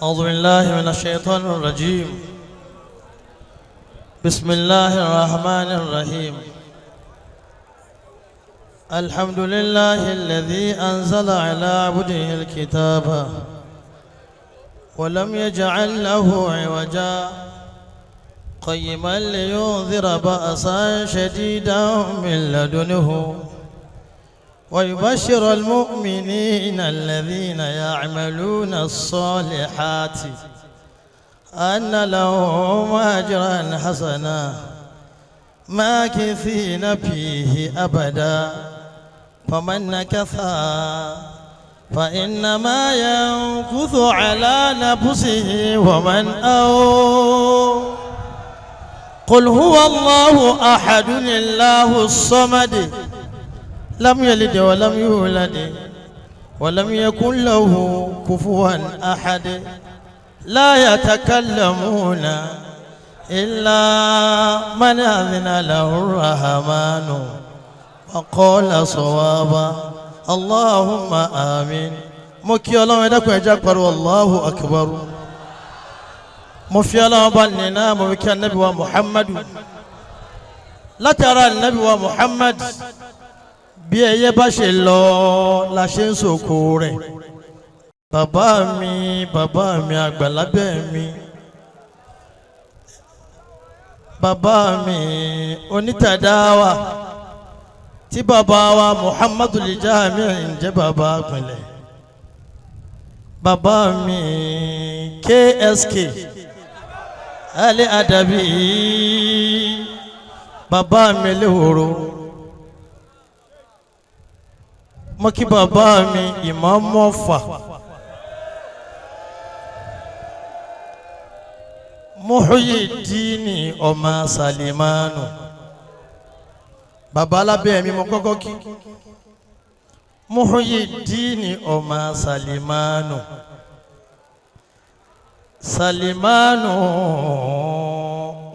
أعوذ بالله من الشيطان الرجيم. بسم الله الرحمن الرحيم. الحمد لله الذي أنزل على عبده الكتاب ولم يجعل له عوجا قيما لينذر بأسا شديدا من لدنه ويبشر المؤمنين الذين يعملون الصالحات أن لهم أجرا حسنا ماكثين فيه أبدا فمن نكث فإنما ينكث على نفسه ومن قل هو الله أحد الله الصمد لم يلد ولم يولد ولم يكن له كفوا أحد لا يتكلمون إلا من أذن له الرحمن وقال صوابا اللهم آمين. مكي الله يدكو يجاكبر والله أكبر. مفي الله بننا مبكي النبي ومحمد لا ترى النبي ومحمد bí ẹyẹ bá ṣe lọ la ṣe ń sòkò rẹ̀. bàbá mi àgbà lábẹ́ mi, bàbá mi onítàdáwà tí bàbá wa Muhammadu Lijami ń jẹ́ bàbá àpẹlẹ̀. bàbá mi KSK Ali Adabi, bàbá mi léhoro. mo kí bàbá mi Ìmáàmù Ọ̀fà, Muhyiddin ọmọ Salimanu. bàbá alábẹ́ mi mo kọ́kọ́ kí Muhyiddin ọmọ Salimanu. Salimanu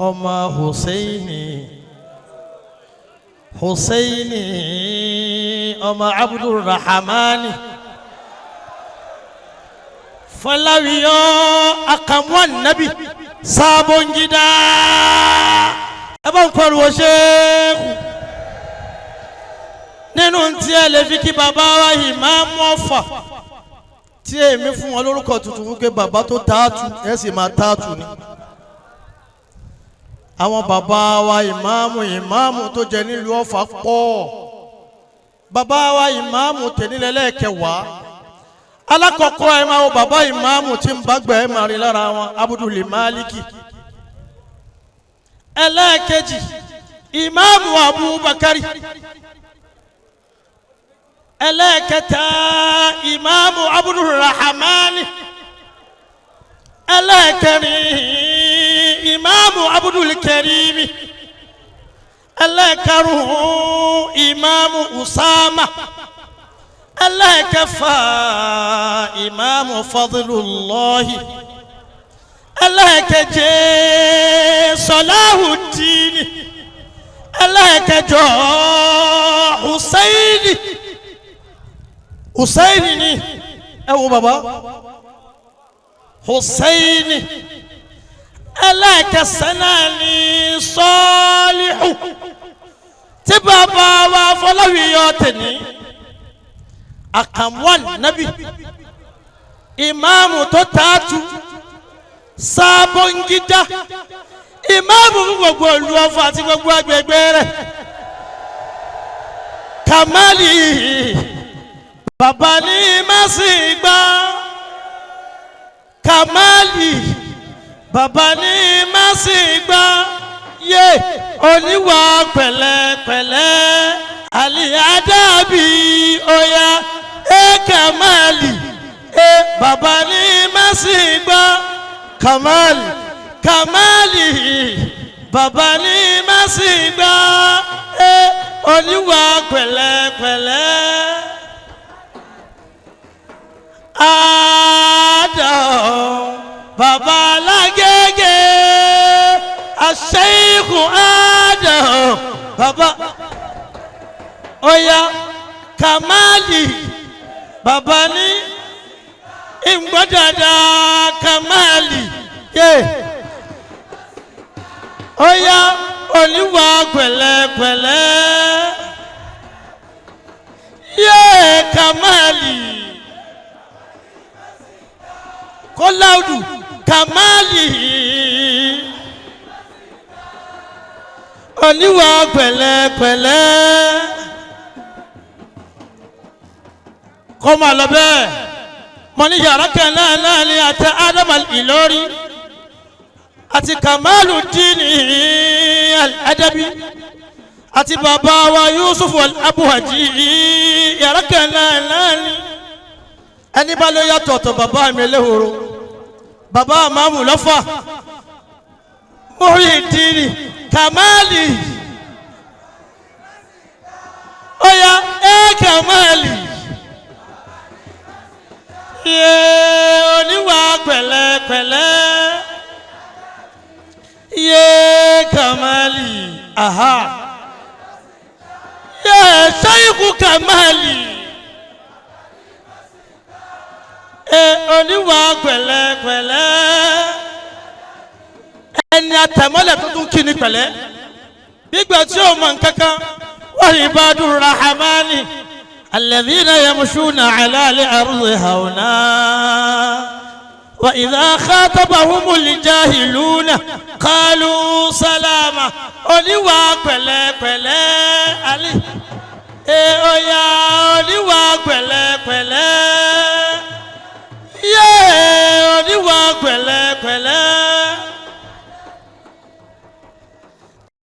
ọmọ Husseini ọmọ Abdulrahmani. Fọláwíyọ Akamuwan Nabi Sabongida. ẹ bá ń pariwo Ṣéèkù nínú tí ẹ lè fi kí bàbá wa Ìmáàmù Ọ̀fà tí èmi fún wọn lórúkọ tuntun wípé bàbá tó tààtù ẹ sì máa tààtù ni. àwọn bàbá wa ìmáàmù tó jẹ nílùú Ọ̀fà pọ̀. bàbá wa ìmáàmù tẹ̀nílẹ̀lẹ́ kẹwàá. alákọ̀ọ́kọ́ ẹ máa wo bàbá ìmáàmù tí ń bá gbẹ̀ ẹ́ máa rí lára wọn Abdul Maliki. ẹlẹ́ẹ̀kejì ìmáàmù Abubakari. ẹlẹ́ẹ̀kẹta ìmáàmù Abdulrahmani. ẹlẹ́ẹ̀kẹrin ìmáàmù Abdulkarimi. ẹlẹ́ẹ̀karùn-ún ìmáàmù Usama. ẹlẹ́ẹ̀kẹfà ìmáàmù Fadlullahi. ẹlẹ́ẹ̀keje Salahuddin. ẹlẹ́ẹ̀kẹjọ Husaini ni ẹ wo bàbá Husaini. ẹlẹ́ẹ̀kẹsàn náà ni Sọ́ọ́líhù tí bàbá wa Fọláwíyọ tẹ̀ní. Akamuwan Nabi ìmáàmù tó tààtù Sabongida, ìmáàmù fún gbogbo ìlú Ọ̀fà àti gbogbo agbègbè rẹ̀. Kamali bàbá ní Màsígbà. Kamali bàbá ní Màsígbà. yé oníwà pẹ̀lẹ́pẹ̀lẹ́ Ali Adabi oya Kamali bàbá ní Màsígbà. Kamali bàbá ní Màsígbà. oníwà pẹ̀lẹ́pẹ̀lẹ́ Adam bàbá Lágége Sheikhu Adam bàbá oya Kamali bàbá ní ìgbọ́dàdà Kamali. yé ọ̀yá oníwà pẹ̀lẹ́pẹ̀lẹ́ yé Kamali kó láwùdù Kamali oníwà pẹ̀lẹ́pẹ̀lẹ́ kó máa lọ bẹ́ẹ̀ mo ní yàrá kan náà ní àti Adam al-Ilori àti Kamaluddin al-Adabi àti bàbá wa Yusuf al-Abuhaji yàrá kan náà ní ẹni bá ló yàtọ̀ ọ̀tọ̀ bàbá mi lẹ́horo bàbá àmàmù lọ́fà Muhyiddin Kamali ọ̀yà Kamali yé oníwà pẹ̀lẹ́pẹ̀lẹ́ yé Kamali aha yé Sheikhu Kamali oníwà pẹ̀lẹ́pẹ̀lẹ́ ẹni àtẹ̀mọ́lẹ̀ tuntun kí ni pẹ̀lẹ́ gbígbà tí ó mọ̀ nǹkankan wa ibadur rahmani الذين يمشون على الأرض هونا وإذا خاطبهم الجاهلون قالوا سلاما oníwà pẹ̀lẹ́pẹ̀lẹ́ ali oya oníwà pẹ̀lẹ́pẹ̀lẹ́ ye oníwà pẹ̀lẹ́pẹ̀lẹ́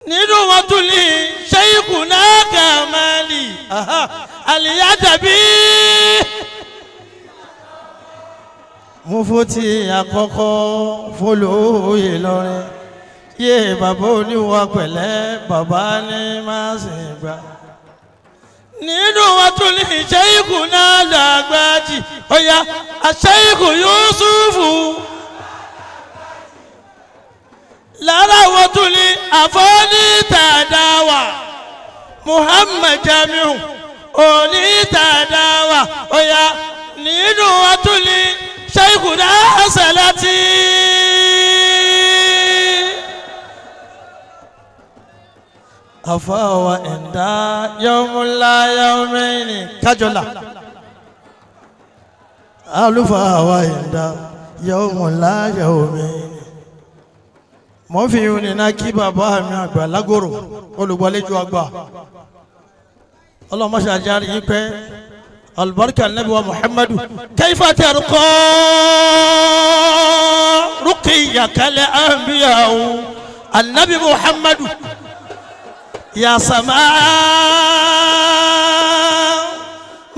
nínú wọn tún ní Sheikhuna Kamali Al-Adabi Mufti àkọ́kọ́ f'Olóyè Ìlọrin yé bàbá oníwà pẹ̀lẹ́ bàbá ní máa sìn gbà nínú wọn tún ní Sheikhuna Lagbaji ọ̀yà Sheikhu Yusufu lára wọn tún ní àfọ́ní tàdáwà Muhammad Jamiu oní tàdáwà ọ̀yà nínú wọn tún ní Sheikhuna Salati afawa ẹ̀ndá yawmula yawmaini kájọlá alufawa ẹ̀ndá yawmula yawmaini mo fi yun ní náà kí bàbá mi àgbà lágòrò olùgbàlejò àgbà ọlọ́mọ ṣàjárí yìí pẹ́ albarka nabi wa muhammadu kaifa tarqa ruqiyya kal anbiya annabi muhammadu ya samaa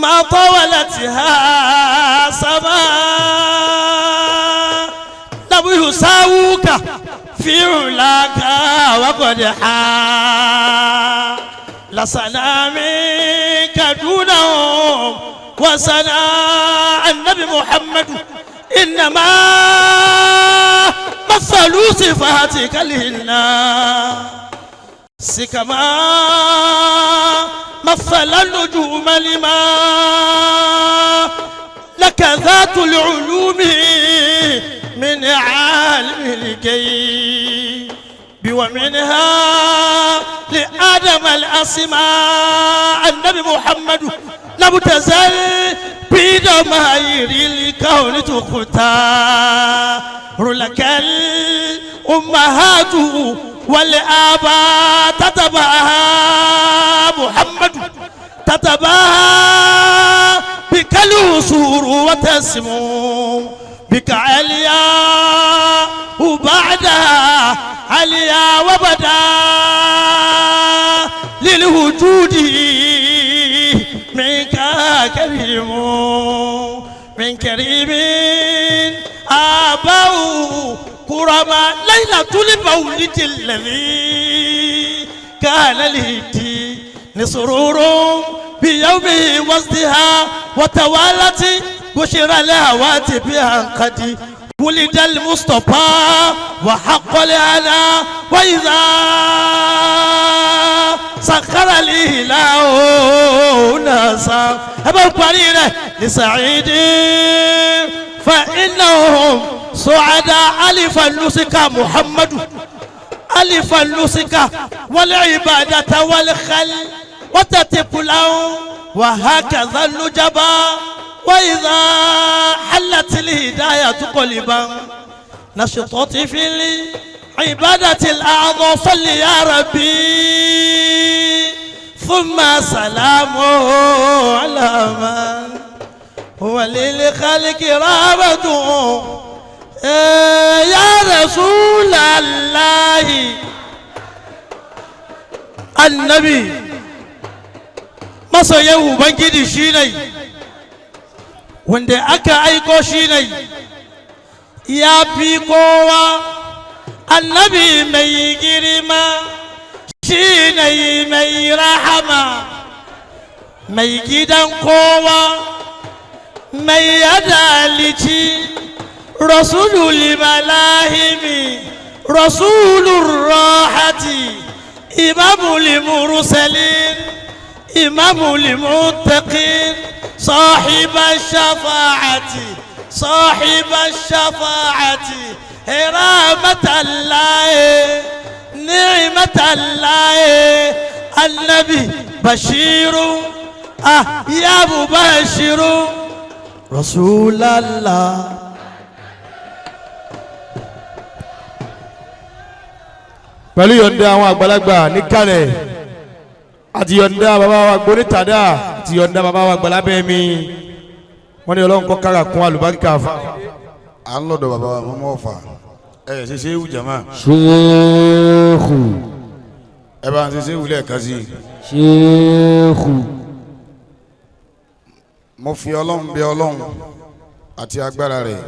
ma tawalatiha samaa nabi yusawuka فعلك وقد لسنا منك دونهم وسنا النبي محمد إنما مثل صفاتك للناس كما مثل النجوم لما لك ذات العلوم من عالم الغيب ومنها لآدم الأسماء النبي محمد لم تزل بضمائر الكون تختار لك الأمهات والآباء تتبعها محمد تتبعها بك الوصول وتسمو بك عليا وبعدها عليا وبدا للوجود منك كريم من كريم آباء كرما ليلة المولد الذي كان لهدي نسرور بيومه وصدها وتوالت بشر الهوات بها قد ولد المصطفى وحق لنا وإذا سخر الإله ناسا أبو قرينة لسعيد فإنهم سعداء هذا ألف النسك محمد ألف النسك والعبادة والخل وتتقلوا وهكذا النجبا وإذا حلت الهداية قلبا نشطت في العبادة الأعظم صل يا ربي ثم سلامه على من هو للخلق رابطه يا رسول الله النبي masa yau ubangiji shine wanda aka aiko shine ya fi kowa annabi mai girma shine mai rahama mai gidan kowa mai adalci rasulul malahimi rasulur rahati imamul mursalin إمام المتقين صاحب الشفاعة هرامة الله نعمة الله النبي بشير يا مبشر رسول الله pẹ̀lú yọ̀ǹda àwọn àgbàlagbà níkàlẹ̀ àti yọ̀ǹda bàbá wa gbórítada àti yọ̀ǹda bàbá wa gbàlábẹ́ mi wọ́n ní ọlọ́run kọ́ kára kún àlùbáríkà fa. à ń lọ́dọ̀ bàbá wa mọ́mọ́ ọ̀fà ṣe ṣe ewu jama. ṣéèkù. ẹ bá ń ṣe ṣe ewu lẹ́ẹ̀kan sí i. ṣéèkù. mo fi ọlọ́run bẹ̀ ọlọ́run àti agbára rẹ̀